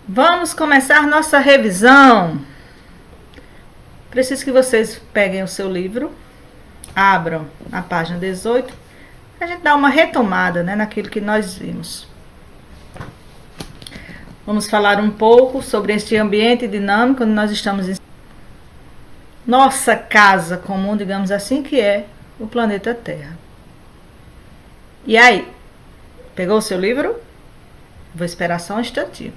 Vamos começar nossa revisão. Preciso que vocês peguem o seu livro, abram a página 18, a gente dá uma retomada, naquilo que nós vimos. Vamos falar um pouco sobre este ambiente dinâmico onde nós estamos em nossa casa comum, digamos assim, que é o planeta Terra. E aí, pegou o seu livro? Vou esperar só um instantinho.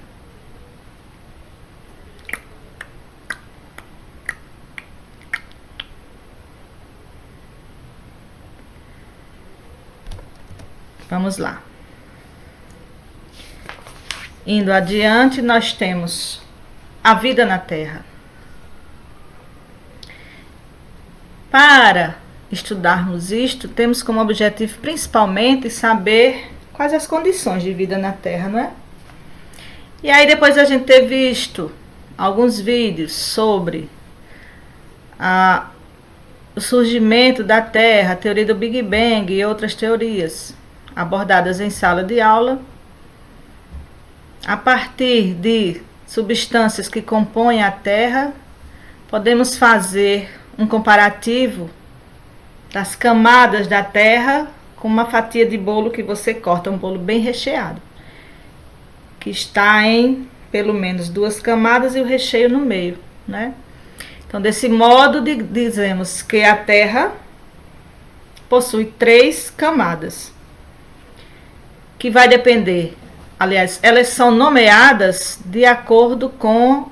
Vamos lá. Indo adiante, nós temos a vida na Terra. Para estudarmos isto, temos como objetivo principalmente saber quais as condições de vida na Terra, não é? E aí depois a gente ter visto alguns vídeos sobre o surgimento da Terra, a teoria do Big Bang e outras teorias abordadas em sala de aula, a partir de substâncias que compõem a Terra, podemos fazer um comparativo das camadas da Terra com uma fatia de bolo que você corta, um bolo bem recheado, que está em pelo menos 2 camadas e o recheio no meio, né? Então, desse modo, dizemos que a Terra possui 3 camadas, que vai depender, aliás, elas são nomeadas de acordo com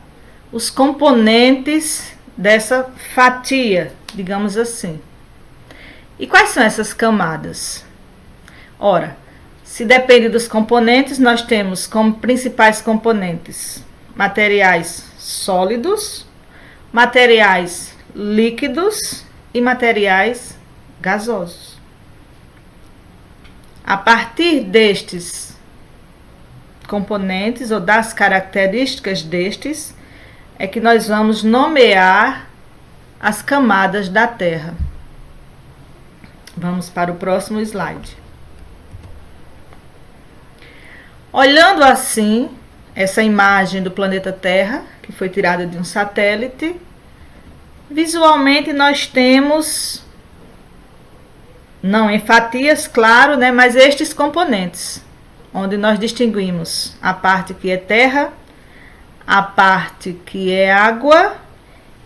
os componentes dessa fatia, digamos assim. E quais são essas camadas? Ora, se depende dos componentes, nós temos como principais componentes materiais sólidos, materiais líquidos e materiais gasosos. A partir destes componentes ou das características destes, é que nós vamos nomear as camadas da Terra. Vamos para o próximo slide. Olhando assim, essa imagem do planeta Terra, que foi tirada de um satélite, visualmente nós temos, não em fatias, claro, mas estes componentes, onde nós distinguimos a parte que é terra, a parte que é água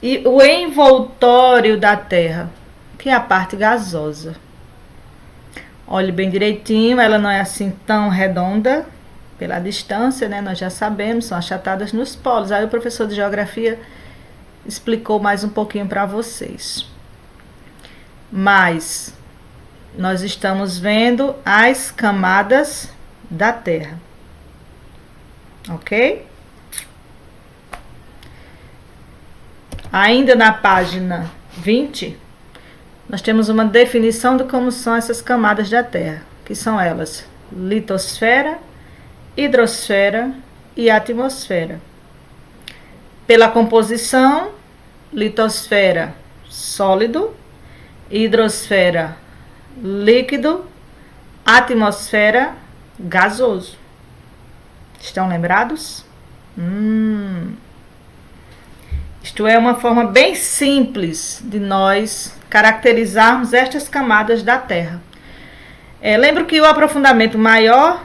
e o envoltório da Terra, que é a parte gasosa. Olhe bem direitinho, ela não é assim tão redonda pela distância, nós já sabemos, são achatadas nos polos. Aí o professor de geografia explicou mais um pouquinho para vocês. Mas nós estamos vendo as camadas da Terra. Ok? Ainda na página 20, nós temos uma definição de como são essas camadas da Terra, que são elas: litosfera, hidrosfera e atmosfera. Pela composição, litosfera sólido, hidrosfera líquido, atmosfera gasoso. Estão lembrados? Isto é uma forma bem simples de nós caracterizarmos estas camadas da Terra. Lembro que o aprofundamento maior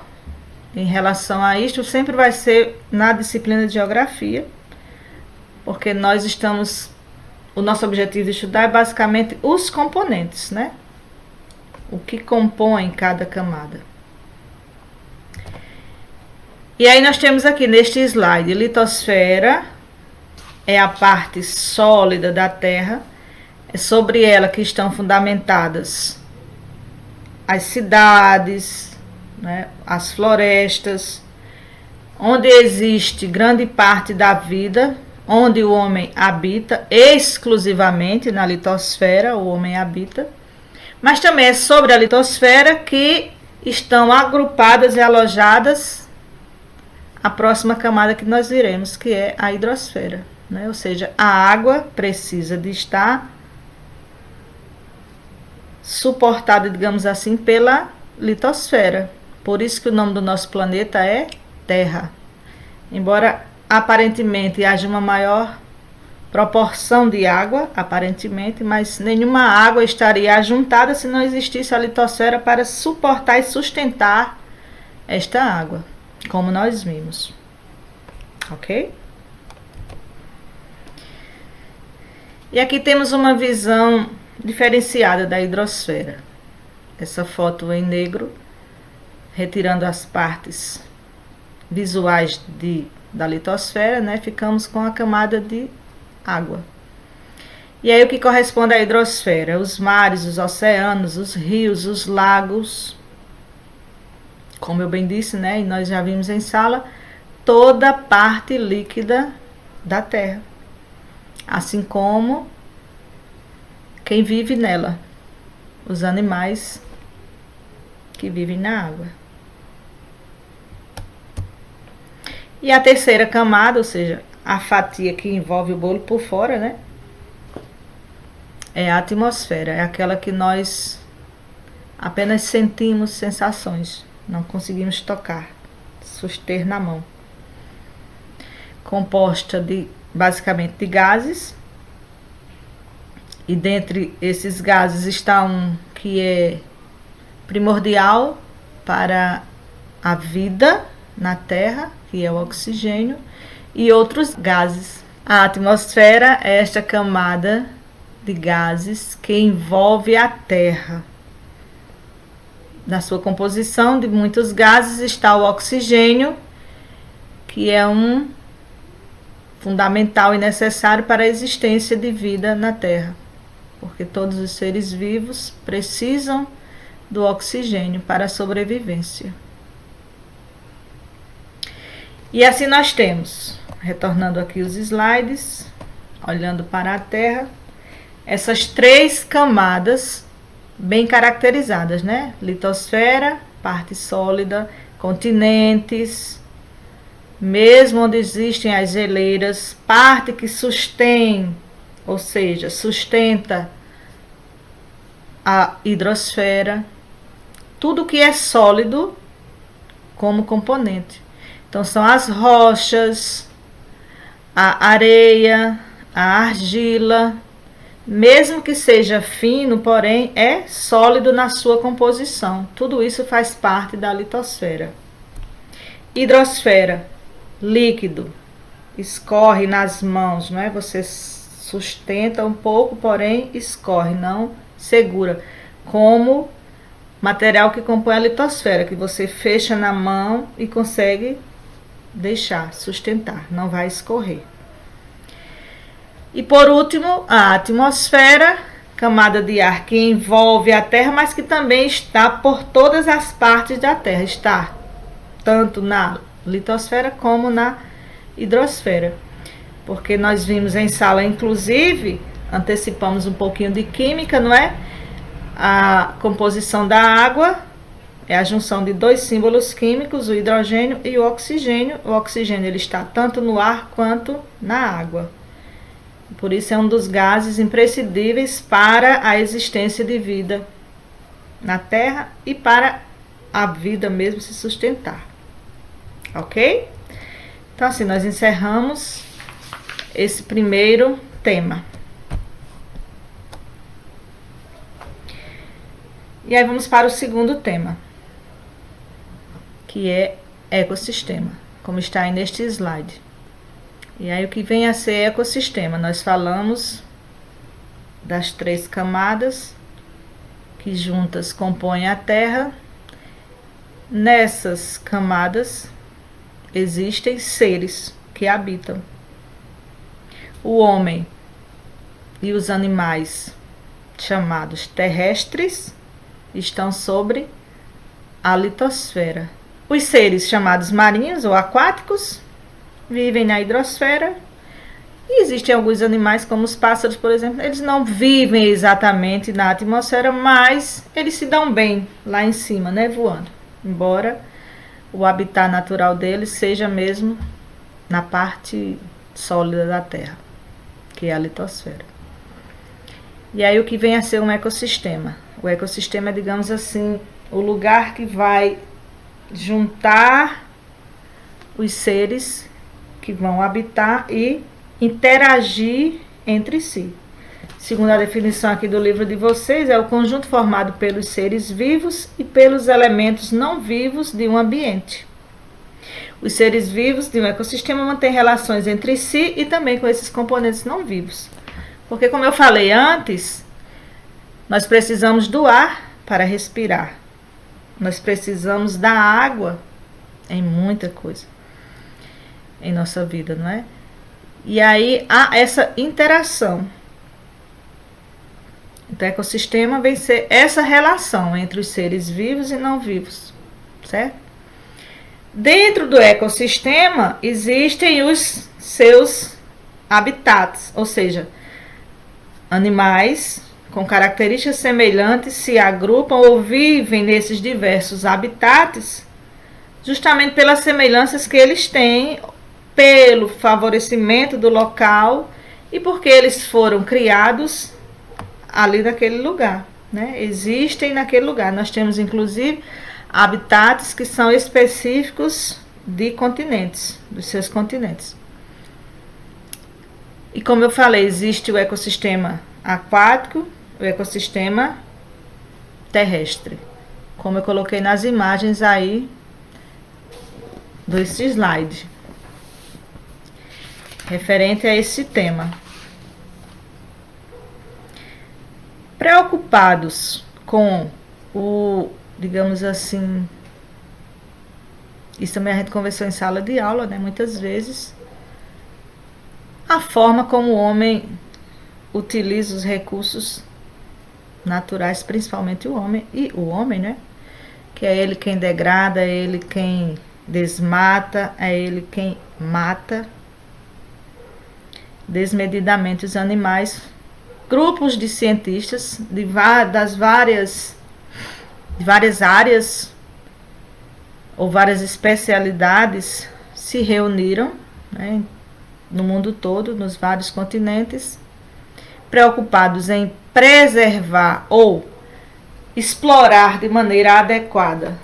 em relação a isto sempre vai ser na disciplina de geografia, porque o nosso objetivo de estudar é basicamente os componentes, o que compõe cada camada. E aí nós temos aqui neste slide, litosfera é a parte sólida da Terra, é sobre ela que estão fundamentadas as cidades, as florestas, onde existe grande parte da vida, onde o homem habita, exclusivamente na litosfera o homem habita, mas também é sobre a litosfera que estão agrupadas e alojadas a próxima camada que nós veremos, que é a hidrosfera, Ou seja, a água precisa de estar suportada, digamos assim, pela litosfera. Por isso que o nome do nosso planeta é Terra. Embora aparentemente haja uma maior proporção de água, aparentemente, mas nenhuma água estaria ajuntada se não existisse a litosfera para suportar e sustentar esta água, como nós vimos. Ok? E aqui temos uma visão diferenciada da hidrosfera. Essa foto em negro, retirando as partes visuais da litosfera, né? Ficamos com a camada de água. E aí o que corresponde à hidrosfera? Os mares, os oceanos, os rios, os lagos, como eu bem disse, né? E nós já vimos em sala, toda a parte líquida da Terra, assim como quem vive nela, os animais que vivem na água. E a terceira camada, ou seja, a fatia que envolve o bolo por fora, né? É a atmosfera, é aquela que nós apenas sentimos sensações, não conseguimos tocar, suster na mão. Composta basicamente de gases, e dentre esses gases está um que é primordial para a vida na Terra, que é o oxigênio, e outros gases. A atmosfera é esta camada de gases que envolve a Terra. Na sua composição de muitos gases está o oxigênio, que é um fundamental e necessário para a existência de vida na Terra, porque todos os seres vivos precisam do oxigênio para a sobrevivência. E assim nós temos, retornando aqui os slides, olhando para a Terra, essas três camadas bem caracterizadas, né? Litosfera, parte sólida, continentes, mesmo onde existem as geleiras, parte que sustém, ou seja, sustenta a hidrosfera, tudo que é sólido como componente. Então são as rochas, a areia, a argila, mesmo que seja fino, porém é sólido na sua composição. Tudo isso faz parte da litosfera. Hidrosfera, líquido, escorre nas mãos, não é? Você sustenta um pouco, porém escorre, não segura, como material que compõe a litosfera, que você fecha na mão e consegue deixar, sustentar, não vai escorrer. E por último, a atmosfera, camada de ar que envolve a Terra, mas que também está por todas as partes da Terra, está tanto na litosfera como na hidrosfera. Porque nós vimos em sala, inclusive, antecipamos um pouquinho de química, não é? A composição da água é a junção de dois símbolos químicos, o hidrogênio e o oxigênio. O oxigênio ele está tanto no ar quanto na água. Por isso é um dos gases imprescindíveis para a existência de vida na Terra e para a vida mesmo se sustentar. Ok? Então assim, nós encerramos esse primeiro tema. E aí vamos para o segundo tema, que é ecossistema, como está aí neste slide. E aí o que vem a ser ecossistema? Nós falamos das três camadas que juntas compõem a Terra. Nessas camadas existem seres que habitam. O homem e os animais chamados terrestres estão sobre a litosfera. Os seres chamados marinhos ou aquáticos vivem na hidrosfera. E existem alguns animais, como os pássaros, por exemplo, eles não vivem exatamente na atmosfera, mas eles se dão bem lá em cima, né, voando. Embora o habitat natural deles seja mesmo na parte sólida da Terra, que é a litosfera. E aí o que vem a ser um ecossistema? O ecossistema é, digamos assim, o lugar que vai juntar os seres que vão habitar e interagir entre si. Segundo a definição aqui do livro de vocês, é o conjunto formado pelos seres vivos e pelos elementos não vivos de um ambiente. Os seres vivos de um ecossistema mantêm relações entre si e também com esses componentes não vivos. Porque, como eu falei antes, nós precisamos do ar para respirar. Nós precisamos da água em muita coisa em nossa vida, não é? E aí há essa interação. Então, o ecossistema vem ser essa relação entre os seres vivos e não vivos, certo? Dentro do ecossistema existem os seus habitats, ou seja, animais com características semelhantes se agrupam ou vivem nesses diversos habitats justamente pelas semelhanças que eles têm, pelo favorecimento do local e porque eles foram criados ali naquele lugar, né? Existem naquele lugar. Nós temos inclusive habitats que são específicos de continentes, dos seus continentes. E como eu falei, existe o ecossistema aquático, o ecossistema terrestre, como eu coloquei nas imagens aí desse slide, referente a esse tema. Preocupados com o, digamos assim, isso também a gente conversou em sala de aula, né, muitas vezes, a forma como o homem utiliza os recursos naturais, principalmente o homem, né, que é ele quem degrada, é ele quem desmata, é ele quem mata desmedidamente os animais. Grupos de cientistas de várias áreas ou várias especialidades se reuniram, né, no mundo todo, nos vários continentes, preocupados em preservar ou explorar de maneira adequada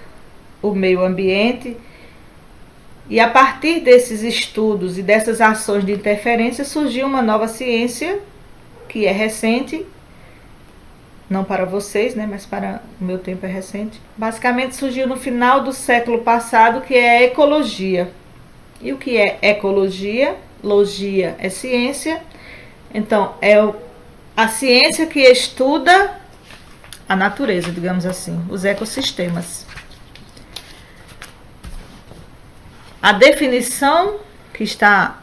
o meio ambiente. E a partir desses estudos e dessas ações de interferência surgiu uma nova ciência que é recente, não para vocês, né, mas para o meu tempo é recente. Basicamente surgiu no final do século passado, que é a ecologia. E o que é ecologia? Logia é ciência, então é a ciência que estuda a natureza, digamos assim, os ecossistemas. A definição que está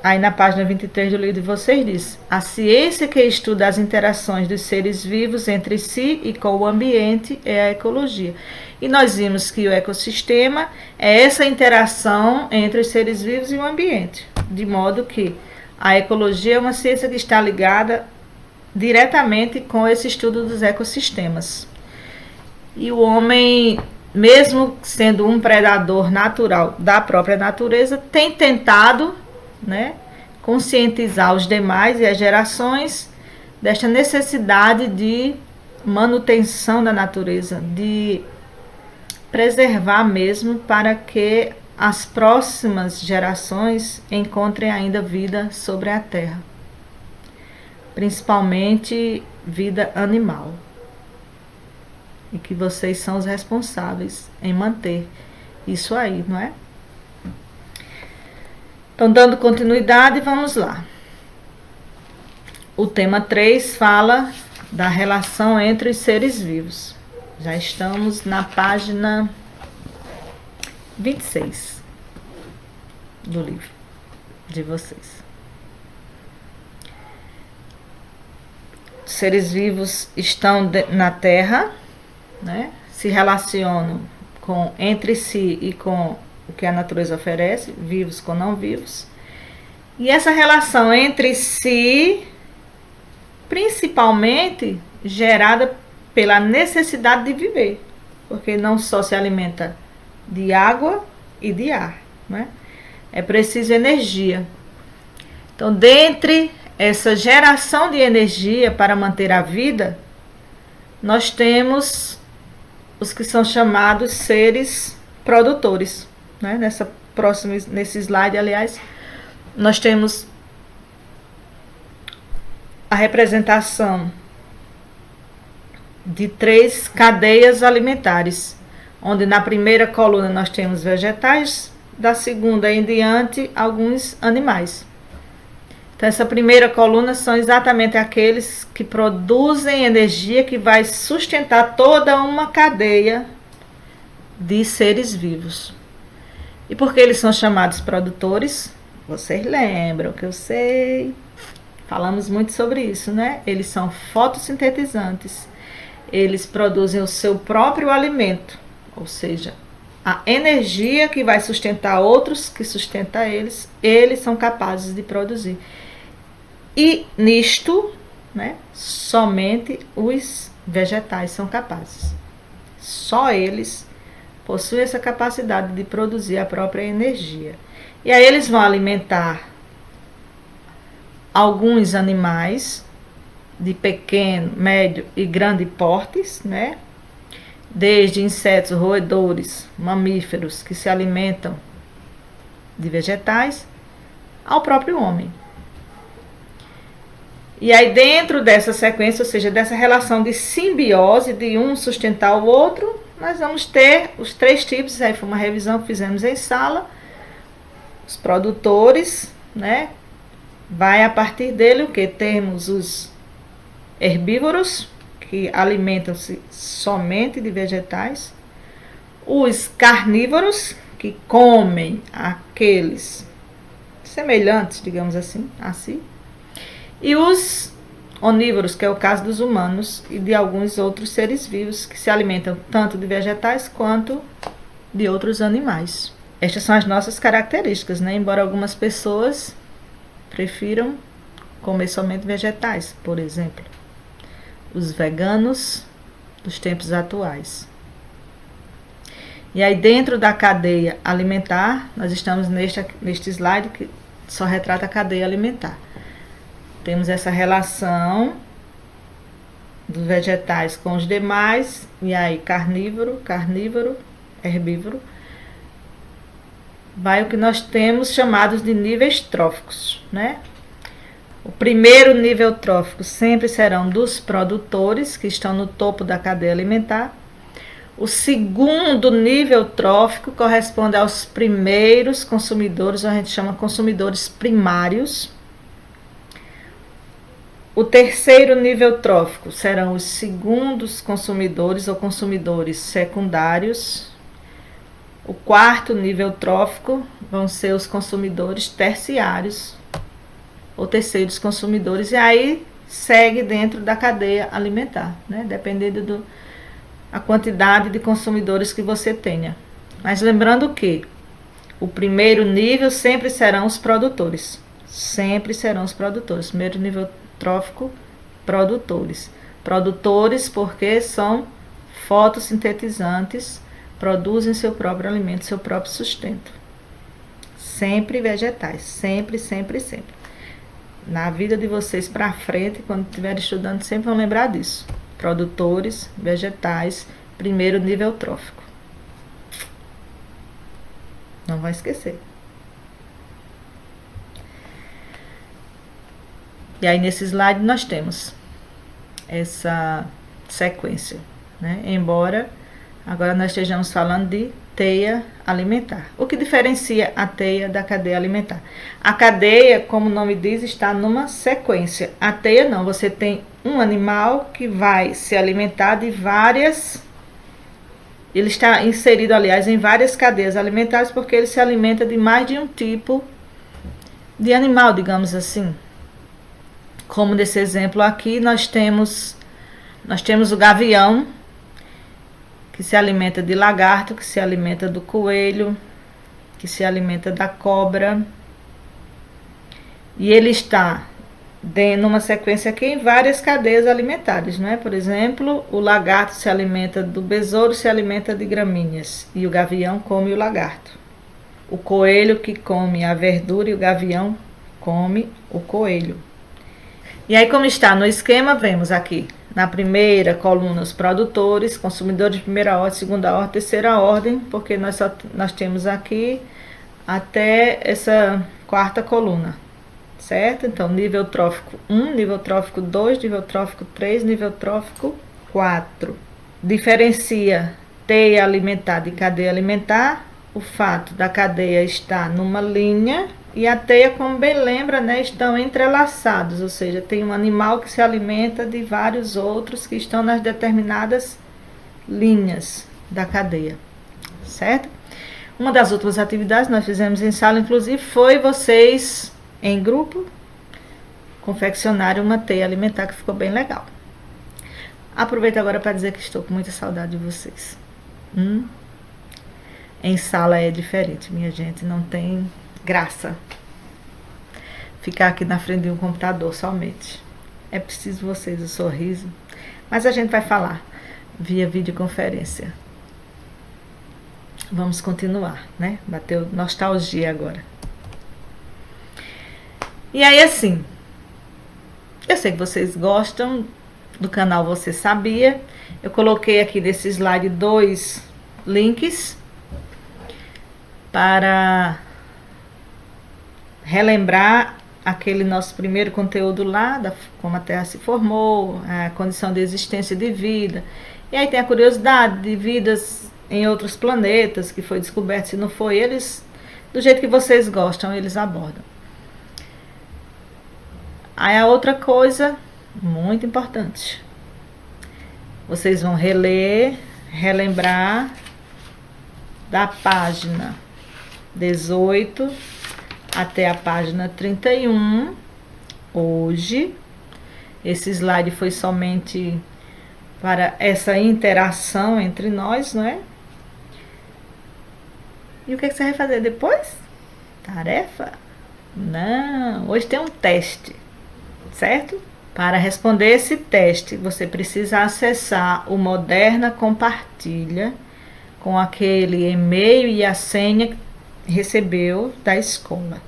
aí na página 23 do livro de vocês diz: a ciência que estuda as interações dos seres vivos entre si e com o ambiente é a ecologia. E nós vimos que o ecossistema é essa interação entre os seres vivos e o ambiente, de modo que a ecologia é uma ciência que está ligada diretamente com esse estudo dos ecossistemas. E o homem, mesmo sendo um predador natural da própria natureza, tem tentado, né, conscientizar os demais e as gerações desta necessidade de manutenção da natureza, de preservar mesmo, para que as próximas gerações encontrem ainda vida sobre a Terra, principalmente vida animal, e que vocês são os responsáveis em manter isso aí, não é? Então, dando continuidade, vamos lá. O tema 3 fala da relação entre os seres vivos. Já estamos na página 26 do livro de vocês. Os seres vivos estão na Terra, né? Se relacionam entre si e com o que a natureza oferece, vivos com não vivos. E essa relação entre si, principalmente gerada pela necessidade de viver, porque não só se alimenta de água e de ar, né? É preciso energia. Então, dentre essa geração de energia para manter a vida, nós temos os que são chamados seres produtores, né? próximo, nesse slide, aliás, nós temos a representação de 3 cadeias alimentares, onde na primeira coluna nós temos vegetais, da segunda em diante alguns animais. Então essa primeira coluna são exatamente aqueles que produzem energia que vai sustentar toda uma cadeia de seres vivos. E por que eles são chamados produtores? Vocês lembram que eu sei, falamos muito sobre isso, né? Eles são fotossintetizantes. Eles produzem o seu próprio alimento, ou seja, a energia que vai sustentar outros, que sustenta eles, eles são capazes de produzir. E nisto, né, somente os vegetais são capazes. Só eles possuem essa capacidade de produzir a própria energia. E aí eles vão alimentar alguns animais de pequeno, médio e grande portes, né? Desde insetos, roedores, mamíferos que se alimentam de vegetais, ao próprio homem. E aí dentro dessa sequência, ou seja, dessa relação de simbiose, de um sustentar o outro, nós vamos ter os 3 tipos, aí foi uma revisão que fizemos em sala. Os produtores, né? Vai a partir dele o que? Temos os herbívoros, que alimentam-se somente de vegetais, os carnívoros, que comem aqueles semelhantes, digamos assim, e os onívoros, que é o caso dos humanos e de alguns outros seres vivos que se alimentam tanto de vegetais quanto de outros animais. Estas são as nossas características, né? Embora algumas pessoas prefiram comer somente vegetais, por exemplo. Os veganos dos tempos atuais. E aí dentro da cadeia alimentar, nós estamos neste slide que só retrata a cadeia alimentar. Temos essa relação dos vegetais com os demais, e aí carnívoro, herbívoro. Vai o que nós temos chamados de níveis tróficos, né? O primeiro nível trófico sempre serão dos produtores, que estão no topo da cadeia alimentar. O segundo nível trófico corresponde aos primeiros consumidores, a gente chama consumidores primários. O terceiro nível trófico serão os segundos consumidores ou consumidores secundários. O quarto nível trófico vão ser os consumidores terciários ou terceiros consumidores, e aí segue dentro da cadeia alimentar, né? Dependendo da quantidade de consumidores que você tenha. Mas lembrando que o primeiro nível sempre serão os produtores. Sempre serão os produtores. Primeiro nível trófico, produtores. Produtores porque são fotossintetizantes, produzem seu próprio alimento, seu próprio sustento. Sempre vegetais. Sempre, sempre, sempre. Na vida de vocês para frente, quando estiverem estudando, sempre vão lembrar disso. Produtores, vegetais, primeiro nível trófico. Não vai esquecer. E aí nesse slide nós temos essa sequência, né? Embora agora nós estejamos falando de teia alimentar. O que diferencia a teia da cadeia alimentar? A cadeia, como o nome diz, está numa sequência. A teia não, você tem um animal que vai se alimentar de várias... Ele está inserido, aliás, em várias cadeias alimentares, porque ele se alimenta de mais de um tipo de animal, digamos assim. Como nesse exemplo aqui, nós temos o gavião, que se alimenta de lagarto, que se alimenta do coelho, que se alimenta da cobra. E ele está numa sequência aqui em várias cadeias alimentares, né? Por exemplo, o lagarto se alimenta do besouro, se alimenta de gramíneas, e o gavião come o lagarto. O coelho que come a verdura e o gavião come o coelho. E aí, como está no esquema, vemos aqui na primeira coluna os produtores, consumidores de primeira ordem, segunda ordem, terceira ordem, porque nós temos aqui até essa quarta coluna, certo? Então, nível trófico 1, nível trófico 2, nível trófico 3, nível trófico 4. Diferencia teia alimentar de cadeia alimentar, o fato da cadeia estar numa linha e a teia, como bem lembra, né, estão entrelaçados, ou seja, tem um animal que se alimenta de vários outros que estão nas determinadas linhas da cadeia, certo? Uma das últimas atividades que nós fizemos em sala, inclusive, foi vocês, em grupo, confeccionarem uma teia alimentar que ficou bem legal. Aproveito agora para dizer que estou com muita saudade de vocês. Em sala é diferente, minha gente, não tem graça ficar aqui na frente de um computador somente. É preciso vocês, o sorriso. Mas a gente vai falar via videoconferência. Vamos continuar, né? Bateu nostalgia agora. E aí, assim, eu sei que vocês gostam do canal Você Sabia. Eu coloquei aqui nesse slide 2 links para relembrar aquele nosso primeiro conteúdo lá, como a Terra se formou, a condição de existência de vida. E aí tem a curiosidade de vidas em outros planetas que foi descoberto, se não foi eles, do jeito que vocês gostam, eles abordam. Aí a outra coisa muito importante, vocês vão reler, relembrar da página 18 até a página 31 hoje. Esse slide foi somente para essa interação entre nós, não é? E o que você vai fazer depois? Tarefa? Não, hoje tem um teste, certo? Para responder esse teste, você precisa acessar o Moderna Compartilha com aquele e-mail e a senha que recebeu da escola.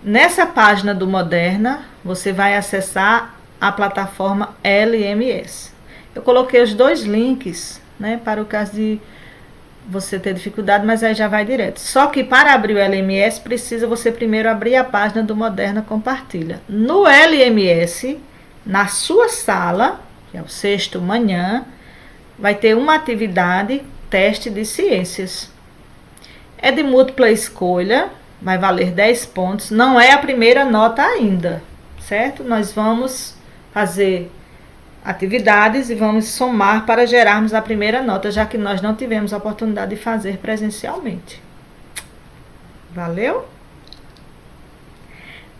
Nessa página do Moderna, você vai acessar a plataforma LMS. Eu coloquei os 2 links, né, para o caso de você ter dificuldade, mas aí já vai direto. Só que para abrir o LMS, precisa você primeiro abrir a página do Moderna Compartilha. No LMS, na sua sala, que é o 6º manhã, vai ter uma atividade, teste de ciências. É de múltipla escolha, vai valer 10 pontos, não é a primeira nota ainda, certo? Nós vamos fazer atividades e vamos somar para gerarmos a primeira nota, já que nós não tivemos a oportunidade de fazer presencialmente. Valeu?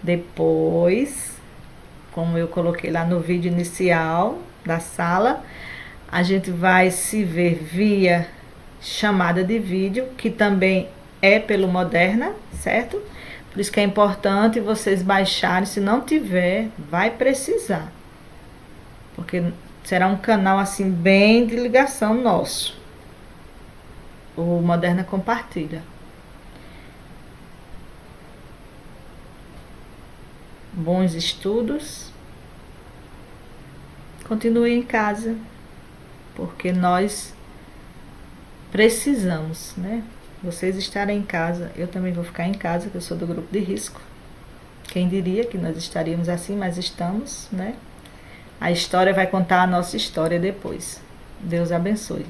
Depois, como eu coloquei lá no vídeo inicial da sala, a gente vai se ver via chamada de vídeo, que também é pelo Moderna, certo? Por isso que é importante vocês baixarem, se não tiver, vai precisar. Porque será um canal assim bem de ligação nosso. O Moderna Compartilha. Bons estudos. Continue em casa, porque nós precisamos, né? Vocês estarem em casa, eu também vou ficar em casa, que eu sou do grupo de risco. Quem diria que nós estaríamos assim, mas estamos, né? A história vai contar a nossa história depois. Deus abençoe.